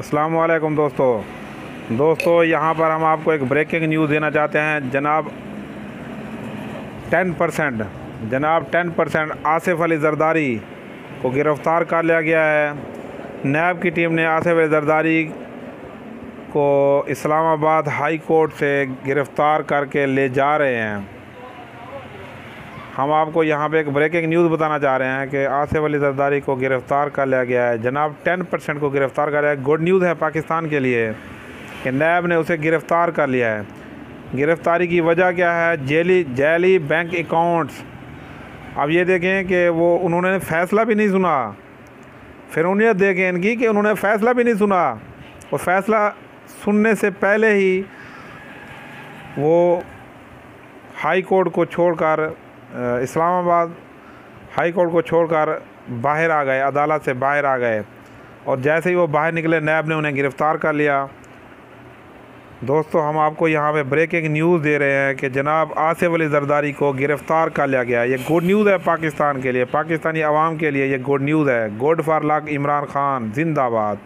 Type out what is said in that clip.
अस्सलाम वालेकुम दोस्तों यहाँ पर हम आपको एक ब्रेकिंग न्यूज़ देना चाहते हैं। जनाब 10% आसिफ अली ज़रदारी को गिरफ़्तार कर लिया गया है। नैब की टीम ने आसिफ अली ज़रदारी को इस्लामाबाद हाई कोर्ट से गिरफ़्तार करके ले जा रहे हैं। हम आपको यहाँ पे एक ब्रेकिंग न्यूज़ बताना चाह रहे हैं कि आसिफ अली ज़रदारी को गिरफ़्तार कर लिया गया है। जनाब 10% को गिरफ़्तार कर लिया है। गुड न्यूज़ है पाकिस्तान के लिए कि नैब ने उसे गिरफ़्तार कर लिया है। गिरफ़्तारी की वजह क्या है? जैली बैंक अकाउंट्स। अब ये देखें कि वो उन्होंने फ़ैसला भी नहीं सुना। फिर उन्हें देखें इनकी कि उन्होंने फ़ैसला भी नहीं सुना और फ़ैसला सुनने से पहले ही वो हाई कोर्ट को छोड़कर इस्लामाबाद हाई कोर्ट को छोड़कर बाहर आ गए, अदालत से बाहर आ गए। और जैसे ही वो बाहर निकले नैब ने उन्हें गिरफ़्तार कर लिया। दोस्तों हम आपको यहाँ पे ब्रेकिंग न्यूज़ दे रहे हैं कि जनाब आसिफ अली ज़रदारी को गिरफ़्तार कर लिया गया। ये गुड न्यूज़ है पाकिस्तान के लिए, पाकिस्तानी अवाम के लिए ये गुड न्यूज़ है। Good for luck Imran Khan जिंदाबाद।